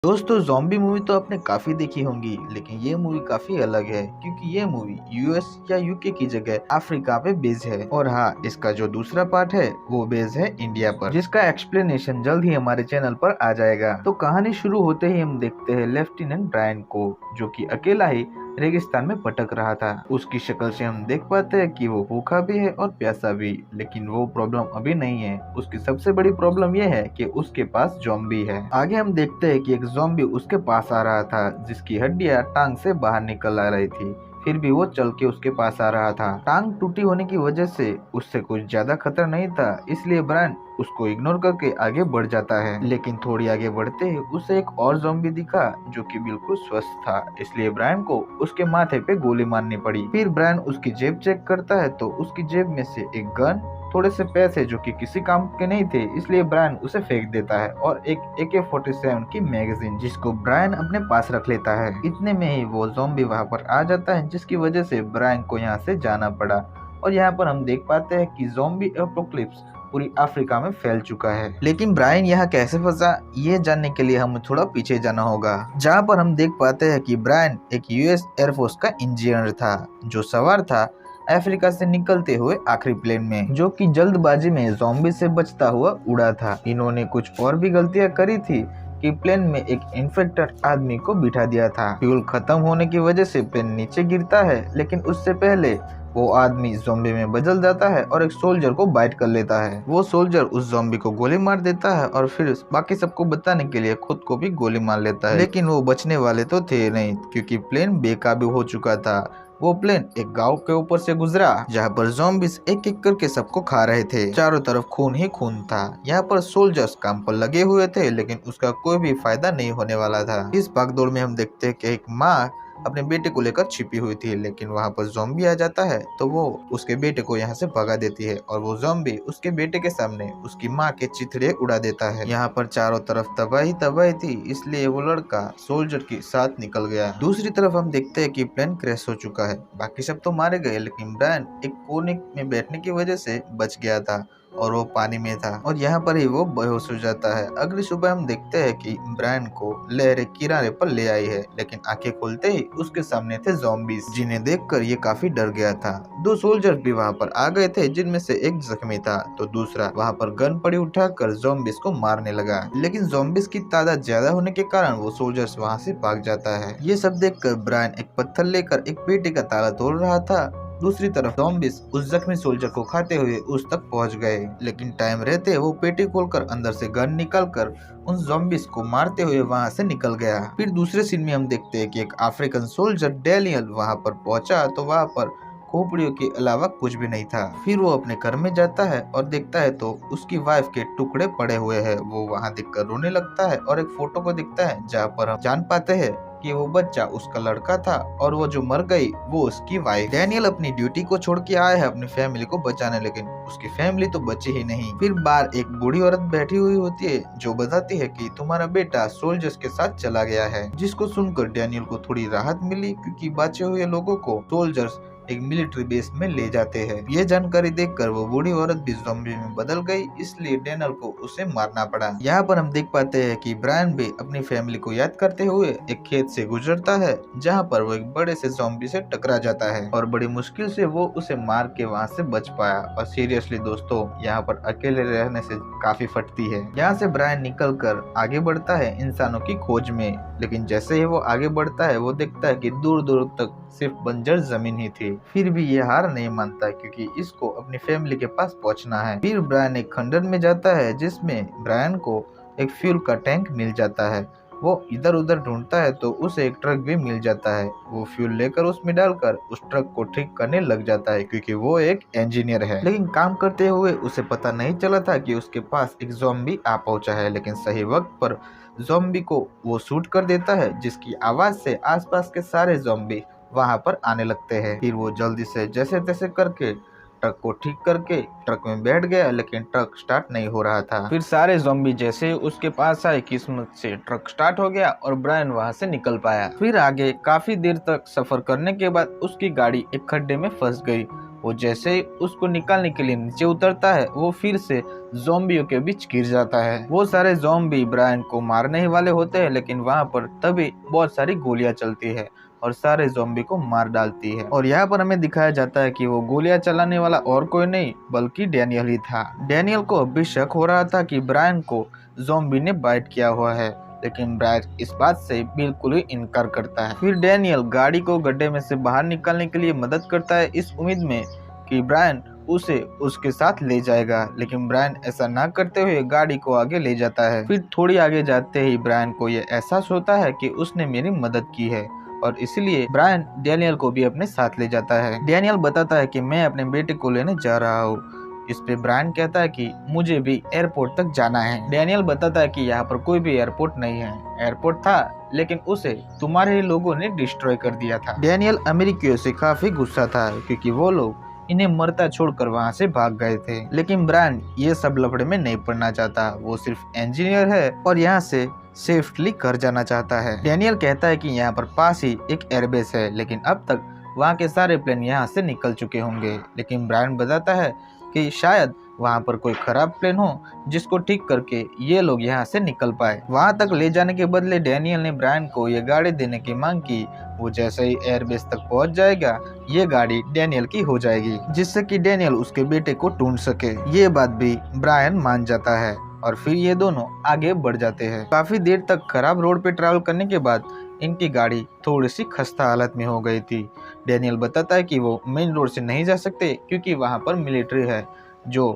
दोस्तों zombie movie तो आपने काफ़ी देखी होंगी, लेकिन ये मूवी काफ़ी अलग है क्योंकि ये मूवी यूएस या यूके की जगह अफ्रीका पे बेस्ड है। और हाँ, इसका जो दूसरा पार्ट है वो बेस्ड है इंडिया पर, जिसका एक्सप्लेनेशन जल्द ही हमारे चैनल पर आ जाएगा। तो कहानी शुरू होते ही हम देखते हैं लेफ्टिनेंट ब्रायन को, जो कि अकेला ही रेगिस्तान में भटक रहा था। उसकी शक्ल से हम देख पाते हैं कि वो भूखा भी है और प्यासा भी, लेकिन वो प्रॉब्लम अभी नहीं है। उसकी सबसे बड़ी प्रॉब्लम ये है कि उसके पास ज़ॉम्बी है। आगे हम देखते हैं कि एक ज़ॉम्बी उसके पास आ रहा था, जिसकी हड्डियां टांग से बाहर निकल आ रही थी। फिर भी वो चल के उसके पास आ रहा था। टांग टूटी होने की वजह से उससे कुछ ज्यादा खतरा नहीं था, इसलिए ब्रायन उसको इग्नोर करके आगे बढ़ जाता है। लेकिन थोड़ी आगे बढ़ते ही उसे एक और ज़ॉम्बी दिखा जो कि बिल्कुल स्वस्थ था, इसलिए ब्रायन को उसके माथे पे गोली मारनी पड़ी। फिर ब्रायन उसकी जेब चेक करता है तो उसकी जेब में से एक गन, थोड़े से पैसे जो कि किसी काम के नहीं थे, इसलिए ब्रायन उसे फेंक देता है, और एक AK-47 की मैगजीन, जिसको ब्रायन अपने पास रख लेता है। इतने में ही वो ज़ॉम्बी वहां पर आ जाता है, जिसकी वजह से ब्रायन को यहाँ से जाना पड़ा। और यहाँ पर हम देख पाते हैं कि ज़ॉम्बी एपोकलिप्स पूरी अफ्रीका में फैल चुका है। लेकिन ब्रायन यहाँ कैसे फंसा, ये जानने के लिए हमें थोड़ा पीछे जाना होगा, जहाँ पर हम देख पाते हैं कि ब्रायन एक US एयरफोर्स का इंजीनियर था, जो सवार था अफ्रीका से निकलते हुए आखिरी प्लेन में, जो कि जल्दबाजी में ज़ॉम्बी से बचता हुआ उड़ा था। इन्होंने कुछ और भी गलतियां करी थी कि प्लेन में एक इन्फेक्टेड आदमी को बिठा दिया था। फ्यूल खत्म होने की वजह से प्लेन नीचे गिरता है, लेकिन उससे पहले वो आदमी ज़ॉम्बी में बदल जाता है और एक सोल्जर को बाइट कर लेता है। वो सोल्जर उस ज़ॉम्बी को गोली मार देता है और फिर बाकी सबको बताने के लिए खुद को भी गोली मार लेता है। लेकिन वो बचने वाले तो थे नहीं, क्योंकि प्लेन बेकाबू हो चुका था। वो प्लेन एक गांव के ऊपर से गुजरा, जहाँ पर ज़ॉम्बीज एक एक करके सबको खा रहे थे। चारों तरफ खून ही खून था। यहाँ पर सोल्जर्स काम पर लगे हुए थे, लेकिन उसका कोई भी फायदा नहीं होने वाला था। इस भागदौड़ में हम देखते हैं कि एक माँ अपने बेटे को लेकर छिपी हुई थी, लेकिन वहाँ पर ज़ॉम्बी आ जाता है तो वो उसके बेटे को यहाँ से भगा देती है, और वो ज़ॉम्बी उसके बेटे के सामने उसकी माँ के चिथड़े उड़ा देता है। यहाँ पर चारों तरफ तबाही तबाही थी, इसलिए वो लड़का सोल्जर के साथ निकल गया। दूसरी तरफ हम देखते हैं कि प्लेन क्रैश हो चुका है। बाकी सब तो मारे गए, लेकिन ब्रायन एक कोने में बैठने की वजह से बच गया था और वो पानी में था, और यहाँ पर ही वो बेहोश हो जाता है। अगली सुबह हम देखते हैं कि ब्रायन को लहरें किनारे पर ले आई है, लेकिन आंखें खोलते ही उसके सामने थे ज़ॉम्बीज, जिन्हें देखकर ये काफी डर गया था। दो सोल्जर भी वहाँ पर आ गए थे, जिनमें से एक जख्मी था तो दूसरा वहाँ पर गन पड़ी उठाकर ज़ॉम्बीज को मारने लगा। लेकिन ज़ॉम्बीज की तादाद ज्यादा होने के कारण वो सोल्जर्स वहाँ से भाग जाता है। ये सब देखकर ब्रायन एक पत्थर लेकर एक पेटी का ताला तोड़ रहा था। दूसरी तरफ ज़ॉम्बीज उस जख्मी सोल्जर को खाते हुए उस तक पहुंच गए, लेकिन टाइम रहते वो पेटी खोलकर अंदर से गन निकालकर उन ज़ॉम्बीज को मारते हुए वहां से निकल गया। फिर दूसरे सीन में हम देखते हैं कि एक अफ्रीकन सोल्जर डैनियल वहां पर पहुंचा तो वहां पर खोपड़ियों के अलावा कुछ भी नहीं था। फिर वो अपने घर में जाता है और देखता है तो उसकी वाइफ के टुकड़े पड़े हुए हैं। वो वहां देखकर रोने लगता है और एक फोटो को दिखता है, जहाँ पर हम जान पाते हैं कि वो बच्चा उसका लड़का था और वो जो मर गई वो उसकी वाइफ। डैनियल अपनी ड्यूटी को छोड़ के आया है अपनी फैमिली को बचाने, लेकिन उसकी फैमिली तो बची ही नहीं। फिर बाहर एक बूढ़ी औरत बैठी हुई होती है, जो बताती है कि तुम्हारा बेटा सोल्जर्स के साथ चला गया है, जिसको सुनकर डैनियल को थोड़ी राहत मिली, क्योंकि बचे हुए लोगों को सोल्जर्स एक मिलिट्री बेस में ले जाते हैं। ये जानकारी देखकर वो बूढ़ी औरत भी ज़ॉम्बी में बदल गई, इसलिए डैनियल को उसे मारना पड़ा। यहाँ पर हम देख पाते हैं कि ब्रायन भी अपनी फैमिली को याद करते हुए एक खेत से गुजरता है, जहाँ पर वो एक बड़े से ज़ॉम्बी से टकरा जाता है, और बड़ी मुश्किल से वो उसे मार के वहाँ से बच पाया। और सीरियसली दोस्तों, यहाँ पर अकेले रहने से काफी फटती है। यहाँ से ब्रायन निकल कर आगे बढ़ता है इंसानों की खोज में, लेकिन जैसे ही वो आगे बढ़ता है वो देखता है कि दूर दूर तक सिर्फ बंजर जमीन ही थी। फिर भी ये हार नहीं मानता, क्योंकि इसको अपनी फैमिली के पास पहुंचना है। फिर ब्रायन एक खंडर में जाता है, जिसमें ब्रायन को एक फ्यूल का टैंक मिल जाता है। वो इधर उधर ढूंढता है तो उसे एक ट्रक भी मिल जाता है। वो फ्यूल लेकर उसमें डालकर उस ट्रक को ठीक करने लग जाता है, क्योंकि वो एक इंजीनियर है। लेकिन काम करते हुए उसे पता नहीं चला था कि उसके पास एक ज़ॉम्बी आ पहुंचा है, लेकिन सही वक्त पर ज़ॉम्बी को वो शूट कर देता है, जिसकी आवाज से आसपास के सारे ज़ॉम्बी वहां पर आने लगते हैं। फिर वो जल्दी से जैसे तैसे करके ट्रक को ठीक करके ट्रक में बैठ गया, लेकिन ट्रक स्टार्ट नहीं हो रहा था। फिर सारे ज़ॉम्बी जैसे ही उसके पास आए, किस्मत से ट्रक स्टार्ट हो गया और ब्रायन वहां से निकल पाया। फिर आगे काफी देर तक सफर करने के बाद उसकी गाड़ी एक खड्डे में फंस गई वो जैसे ही उसको निकालने के लिए नीचे उतरता है वो फिर से ज़ॉम्बियों के बीच गिर जाता है। वो सारे ज़ॉम्बी ब्रायन को मारने ही वाले होते हैं, लेकिन वहाँ पर तभी बहुत सारी गोलियां चलती है और सारे ज़ॉम्बी को मार डालती है। और यहाँ पर हमें दिखाया जाता है कि वो गोलियां चलाने वाला और कोई नहीं बल्कि डैनियल ही था। डैनियल को अब भी शक हो रहा था कि ब्रायन को ज़ॉम्बी ने बाइट किया हुआ है, लेकिन ब्रायन इस बात से बिल्कुल ही इनकार करता है। फिर डैनियल गाड़ी को गड्ढे में से बाहर निकालने के लिए मदद करता है इस उम्मीद में कि ब्रायन उसे उसके साथ ले जाएगा, लेकिन ब्रायन ऐसा ना करते हुए गाड़ी को आगे ले जाता है। फिर थोड़ी आगे जाते ही ब्रायन को यह एहसास होता है कि उसने मेरी मदद की है और इसलिए ब्रायन डैनियल को भी अपने साथ ले जाता है। डैनियल बताता है कि मैं अपने बेटे को लेने जा रहा हूँ। इस पे ब्रायन कहता है कि मुझे भी एयरपोर्ट तक जाना है। डैनियल बताता है कि यहाँ पर कोई भी एयरपोर्ट नहीं है, एयरपोर्ट था लेकिन उसे तुम्हारे ही लोगों ने डिस्ट्रॉय कर दिया था। डैनियल अमेरिकियों से काफी गुस्सा था क्योंकि वो लोग इन्हें मरता छोड़कर वहाँ से भाग गए थे, लेकिन ब्रायन ये सब लफड़े में नहीं पड़ना चाहता। वो सिर्फ इंजीनियर है और यहाँ से सेफली घर जाना चाहता है। डैनियल कहता है कि यहाँ पर पास ही एक एयरबेस है, लेकिन अब तक वहाँ के सारे प्लेन यहाँ से निकल चुके होंगे। लेकिन ब्रायन बताता है कि शायद वहाँ पर कोई खराब प्लेन हो जिसको ठीक करके ये लोग यहाँ से निकल पाए। वहाँ तक ले जाने के बदले डैनियल ने ब्रायन को ये गाड़ी देने की मांग की। वो जैसे ही एयरबेस तक पहुँच जाएगा ये गाड़ी डैनियल की हो जाएगी, जिससे कि डैनियल उसके बेटे को ढूंढ सके। ये बात भी ब्रायन मान जाता है और फिर ये दोनों आगे बढ़ जाते हैं। काफी देर तक खराब रोड पे ट्रैवल करने के बाद इनकी गाड़ी थोड़ी सी खस्ता हालत में हो गई थी। डैनियल बताता है कि वो मेन रोड से नहीं जा सकते क्योंकि वहाँ पर मिलिट्री है जो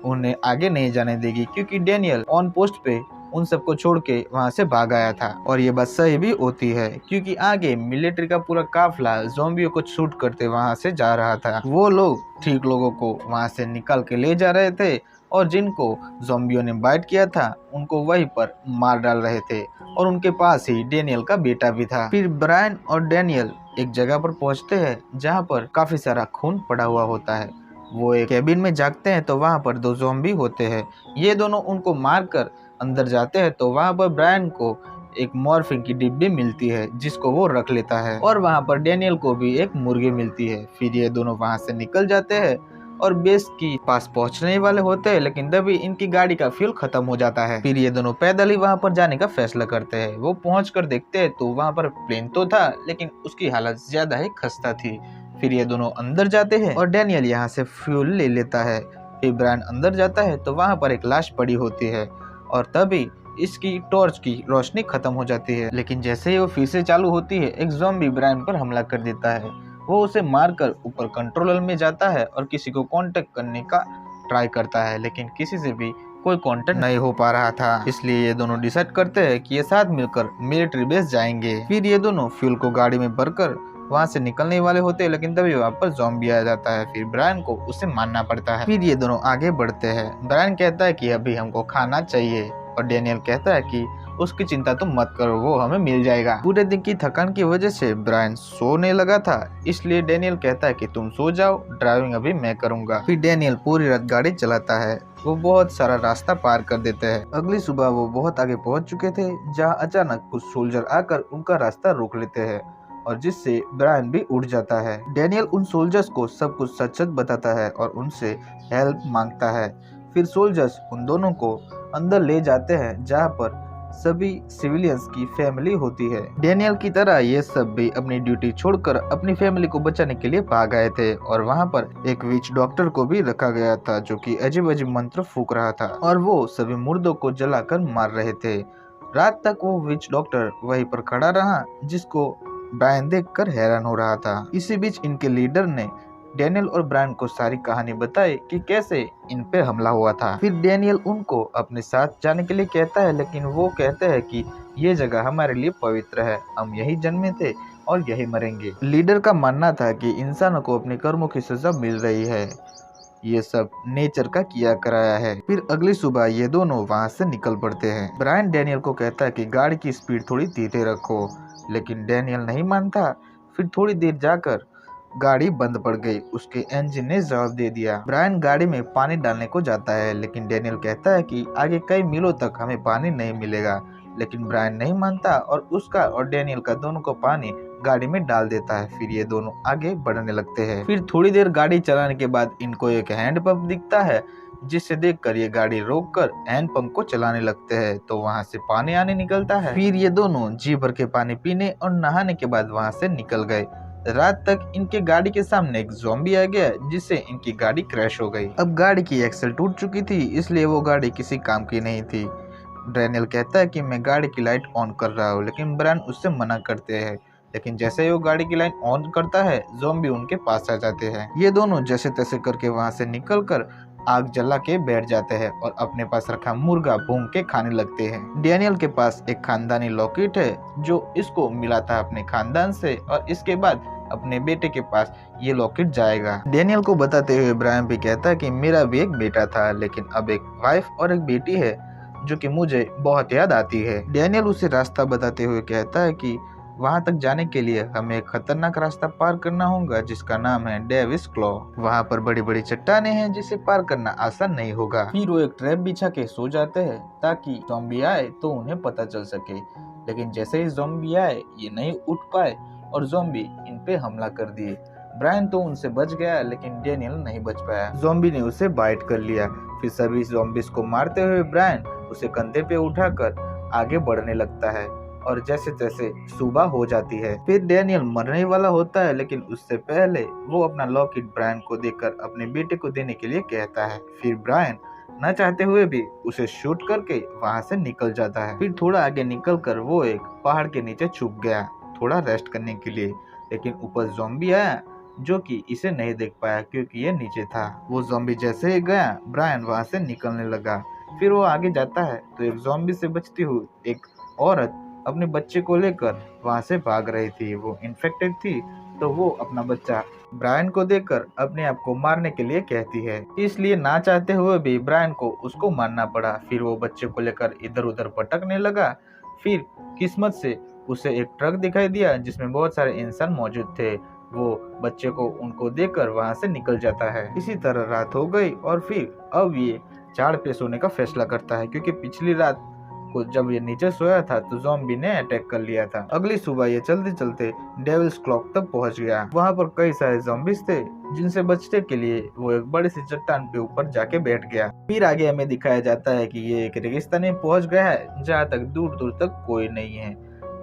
उन्हें आगे नहीं जाने देगी, क्योंकि डैनियल ऑन पोस्ट पे उन सबको छोड़ के वहाँ से भाग आया था। और ये बात सही भी होती है क्योंकि आगे मिलिट्री का पूरा काफिला ज़ॉम्बियों को शूट करते वहाँ से जा रहा था। वो लोग ठीक लोगों को वहाँ से निकाल के ले जा रहे थे और जिनको ज़ॉम्बियों ने बाइट किया था उनको वहीं पर मार डाल रहे थे और उनके पास ही डैनियल का बेटा भी था। फिर ब्रायन और डैनियल एक जगह पर पहुंचते हैं जहां पर काफी सारा खून पड़ा हुआ होता है। वो एक कैबिन में जागते हैं तो वहां पर दो ज़ॉम्बी होते हैं। ये दोनों उनको मारकर अंदर जाते हैं तो वहां पर ब्रायन को एक मॉर्फिन की डिब्बी मिलती है जिसको वो रख लेता है और वहां पर डैनियल को भी एक मुर्गी मिलती है। फिर ये दोनों वहां से निकल जाते हैं और बेस की पास पहुंचने वाले होते हैं, लेकिन तभी इनकी गाड़ी का फ्यूल खत्म हो जाता है। फिर ये दोनों पैदल ही वहां पर जाने का फैसला करते हैं। वो पहुंचकर देखते हैं तो वहां पर प्लेन तो था लेकिन उसकी हालत ज्यादा ही खस्ता थी। फिर ये दोनों अंदर जाते हैं और डैनियल यहाँ से फ्यूल ले लेता है। फिर ब्रायन अंदर जाता है तो वहां पर एक लाश पड़ी होती है और तभी इसकी टॉर्च की रोशनी खत्म हो जाती है। लेकिन जैसे ही वो फिर से चालू होती है एक ज़ॉम्बी ब्रायन पर हमला कर देता है। वो उसे मारकर ऊपर कंट्रोलर में जाता है और किसी को कांटेक्ट करने का ट्राई करता है, लेकिन किसी से भी कोई कांटेक्ट नहीं हो पा रहा था। इसलिए ये दोनों डिसाइड करते हैं कि ये साथ मिलकर मिलिट्री बेस जाएंगे। फिर ये दोनों फ्यूल को गाड़ी में भरकर वहाँ से निकलने वाले होते हैं, लेकिन तभी वहाँ पर ज़ॉम्बी आ जाता है। फिर ब्रायन को उसे मारना पड़ता है। फिर ये दोनों आगे बढ़ते हैं। ब्रायन कहता है कि अभी हमको खाना चाहिए और डैनियल कहता है कि उसकी चिंता तुम मत करो, वो हमें मिल जाएगा। पूरे दिन की थकान की वजह से ब्रायन सोने लगा था, इसलिए डैनियल कहता है कि तुम सो जाओ, ड्राइविंग अभी मैं करूंगा। फिर डैनियल पूरी रात गाड़ी चलाता है। वो बहुत सारा रास्ता पार कर देते हैं। अगली सुबह वो बहुत आगे पहुंच चुके थे जहां अचानक कुछ सोल्जर आकर उनका रास्ता रोक लेते हैं और जिससे ब्रायन भी उठ जाता है। डैनियल उन सोल्जर्स को सब कुछ सच सच बताता है और उनसे हेल्प मांगता है। फिर सोल्जर्स उन दोनों को अंदर ले जाते हैं जहाँ पर सभी सिविलियंस की फैमिली होती है। डैनियल की तरह ये सब भी अपनी ड्यूटी छोड़कर अपनी फैमिली को बचाने के लिए भाग आए थे और वहाँ पर एक विच डॉक्टर को भी रखा गया था जो कि अजीब अजीब मंत्र फूंक रहा था और वो सभी मुर्दों को जलाकर मार रहे थे। रात तक वो विच डॉक्टर वहीं पर खड़ा रहा जिसको ब्रायन देखकर हैरान हो रहा था। इसी बीच इनके लीडर ने डैनियल और ब्रायन को सारी कहानी बताई कि कैसे इन पे हमला हुआ था। फिर डैनियल उनको अपने साथ जाने के लिए कहता है, लेकिन वो कहते हैं कि ये जगह हमारे लिए पवित्र है, हम यही जन्मे थे और यही मरेंगे। लीडर का मानना था कि इंसानों को अपने कर्मों की सजा मिल रही है, ये सब नेचर का किया कराया है। फिर अगली सुबह ये दोनों वहाँ से निकल पड़ते हैं। ब्रायन डैनियल को कहता है कि गाड़ी की स्पीड थोड़ी धीरे रखो, लेकिन डैनियल नहीं मानता। फिर थोड़ी देर जाकर गाड़ी बंद पड़ गई, उसके इंजन ने जवाब दे दिया। ब्रायन गाड़ी में पानी डालने को जाता है, लेकिन डैनियल कहता है कि आगे कई मीलों तक हमें पानी नहीं मिलेगा। लेकिन ब्रायन नहीं मानता और उसका और डैनियल का दोनों को पानी गाड़ी में डाल देता है। फिर ये दोनों आगे बढ़ने लगते हैं। फिर थोड़ी देर गाड़ी चलाने के बाद इनको एक हैंड पंप दिखता है, जिसे देखकर ये गाड़ी रोककर हैंड पंप को चलाने लगते हैं। तो वहाँ से पानी आने निकलता है। फिर ये दोनों जी भर के पानी पीने और नहाने के बाद वहाँ से निकल गए। रात तक इनके गाड़ी के सामने एक ज़ॉम्बी आ गया, जिससे इनकी गाड़ी क्रैश हो गई। अब गाड़ी की एक्सल टूट चुकी थी, इसलिए वो गाड़ी किसी काम की नहीं थी। डैनियल कहता है कि मैं गाड़ी की लाइट ऑन कर रहा हूँ, लेकिन ब्रायन उससे मना करते हैं। लेकिन जैसे ही वो गाड़ी की लाइट ऑन करता है, ज़ॉम्बी उनके पास आ जाते हैं। ये दोनों जैसे तैसे करके वहाँ से निकलकर आग जला के बैठ जाते हैं और अपने पास रखा मुर्गा भून के खाने लगते हैं। डैनियल के पास एक खानदानी लॉकेट है, जो इसको मिला था अपने खानदान से, और इसके बाद अपने बेटे के पास ये लॉकेट जाएगा। डैनियल को बताते हुए ब्रायन भी कहता है कि मेरा भी एक बेटा था, लेकिन अब एक वाइफ और एक बेटी है, जो कि मुझे बहुत याद आती है। डैनियल उसे रास्ता बताते हुए कहता है कि वहां तक जाने के लिए हमें एक खतरनाक रास्ता पार करना होगा, जिसका नाम है डेविस क्लॉ। वहां पर बड़ी बड़ी चट्टानें हैं, जिसे पार करना आसान नहीं होगा। फिर वो एक ट्रैप बिछा के सो जाते हैं, ताकि ज़ॉम्बी आए तो उन्हें पता चल सके। लेकिन जैसे ही ज़ॉम्बी आए, ये नहीं उठ पाए और ज़ॉम्बी इन पे हमला कर दिए। ब्रायन तो उनसे बच गया, लेकिन डैनियल नहीं बच पाया। ज़ॉम्बी ने उसे बाइट कर लिया। फिर सभी ज़ॉम्बीज़ को मारते हुए ब्रायन उसे कंधे पे उठाकर आगे बढ़ने लगता है, और जैसे तैसे सुबह हो जाती है। फिर डैनियल मरने वाला होता है, लेकिन उससे पहले वो अपना लॉकेट ब्रायन को देकर अपने बेटे को देने के लिए कहता है। फिर ब्रायन न चाहते हुए भी उसे शूट करके वहां से निकल जाता है। फिर थोड़ा आगे निकलकर वो एक पहाड़ के नीचे छुप गया, थोड़ा रेस्ट करने के लिए। लेकिन ऊपर ज़ॉम्बी आया, जो कि इसे नहीं देख पाया क्योंकि ये नीचे था। वो ज़ॉम्बी जैसे ही गया, ब्रायन वहां से निकलने लगा। फिर वो आगे जाता है तो एक ज़ॉम्बी से बचती हुई एक औरत अपने बच्चे को लेकर वहां से भाग रही थी। वो इन्फेक्टेड थी, तो वो अपना बच्चा ब्रायन को देकर अपने आप को मारने के लिए कहती है। इसलिए ना चाहते हुए भी ब्रायन को उसको मारना पड़ा। फिर वो बच्चे को लेकर इधर उधर भटकने लगा। फिर किस्मत से उसे एक ट्रक दिखाई दिया, जिसमें बहुत सारे इंसान मौजूद थे। वो बच्चे को उनको देकर वहां से निकल जाता है। इसी तरह रात हो गई, और फिर अब ये झाड़ पे सोने का फैसला करता है, क्योंकि पिछली रात को जब ये नीचे सोया था तो ज़ॉम्बी ने अटैक कर लिया था। अगली सुबह ये चलते चलते डेविल्स क्लॉक तक पहुंच गया। वहां पर कई सारे ज़ॉम्बीज थे, जिनसे बचने के लिए वो एक बड़ी सी चट्टान पे ऊपर जाके बैठ गया। फिर आगे हमें दिखाया जाता है कि ये एक रेगिस्तान में पहुंच गया है, जहाँ तक दूर दूर तक कोई नहीं है।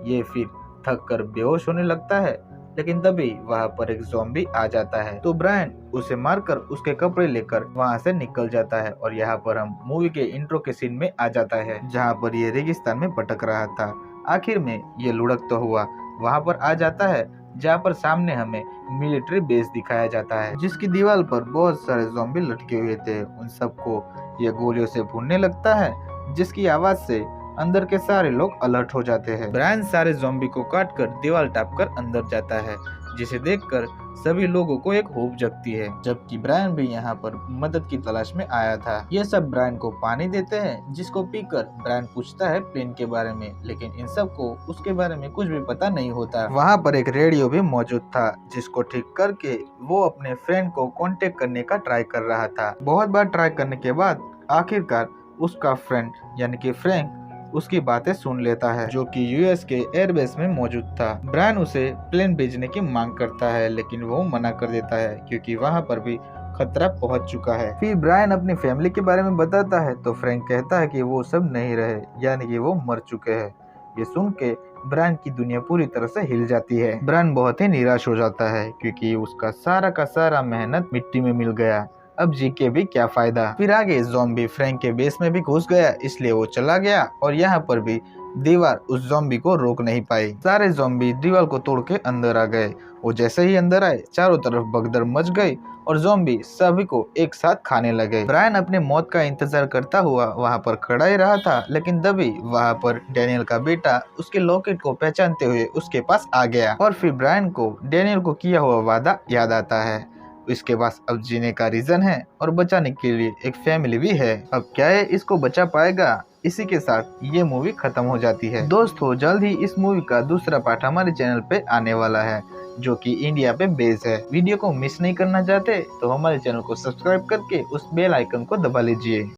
ये फिर थक कर बेहोश होने लगता है, लेकिन तभी वहां पर एक ज़ॉम्बी आ जाता है। तो ब्रायन उसे मारकर उसके कपड़े लेकर वहां से निकल जाता है, और यहाँ पर हम मूवी के इंट्रो के सीन में आ जाता है, जहाँ पर ये रेगिस्तान में भटक रहा था। आखिर में ये लुढ़कता हुआ वहां पर आ जाता है, जहाँ पर सामने हमें मिलिट्री बेस दिखाया जाता है, जिसकी दीवार पर बहुत सारे ज़ॉम्बी लटके हुए थे। उन सबको ये गोलियों से भूनने लगता है, जिसकी आवाज से अंदर के सारे लोग अलर्ट हो जाते हैं। ब्रायन सारे ज़ॉम्बी को काटकर दीवार टापकर अंदर जाता है, जिसे देखकर सभी लोगों को एक होप जगती है, जबकि ब्रायन भी यहाँ पर मदद की तलाश में आया था। ये सब ब्रायन को पानी देते हैं, जिसको पीकर ब्रायन पूछता है प्लेन के बारे में, लेकिन इन सबको उसके बारे में कुछ भी पता नहीं होता। वहाँ पर एक रेडियो भी मौजूद था, जिसको ठीक करके वो अपने फ्रेंड को कांटेक्ट करने का ट्राई कर रहा था। बहुत बार ट्राई करने के बाद आखिरकार उसका फ्रेंड यानी कि फ्रैंक उसकी बातें सुन लेता है, जो कि यूएस के एयरबेस में मौजूद था। ब्रायन उसे प्लेन भेजने की मांग करता है, लेकिन वो मना कर देता है, क्योंकि वहां पर भी खतरा पहुंच चुका है। फिर ब्रायन अपनी फैमिली के बारे में बताता है, तो फ्रैंक कहता है कि वो सब नहीं रहे, यानी कि वो मर चुके हैं। ये सुन के ब्रायन की दुनिया पूरी तरह से हिल जाती है। ब्रायन बहुत ही निराश हो जाता है, क्योंकि उसका सारा का सारा मेहनत मिट्टी में मिल गया। अब जी के भी क्या फायदा। फिर आगे ज़ॉम्बी फ्रैंक के बेस में भी घुस गया, इसलिए वो चला गया, और यहाँ पर भी दीवार उस ज़ॉम्बी को रोक नहीं पाई। सारे ज़ॉम्बी दीवार को तोड़ के अंदर आ गए। वो जैसे ही अंदर आए, चारों तरफ भगदड़ मच गई, और ज़ॉम्बी सभी को एक साथ खाने लगे। ब्रायन अपने मौत का इंतजार करता हुआ वहाँ पर खड़ा ही रहा था, लेकिन तभी वहाँ पर डैनियल का बेटा उसके लॉकेट को पहचानते हुए उसके पास आ गया। और फिर ब्रायन को डैनियल को किया हुआ वादा याद आता है। इसके पास अब जीने का रीजन है, और बचाने के लिए एक फैमिली भी है। अब क्या है इसको बचा पाएगा? इसी के साथ ये मूवी खत्म हो जाती है। दोस्तों, जल्द ही इस मूवी का दूसरा पार्ट हमारे चैनल पे आने वाला है, जो कि इंडिया पे बेस्ड है। वीडियो को मिस नहीं करना चाहते तो हमारे चैनल को सब्सक्राइब करके उस बेल आइकन को दबा लीजिए।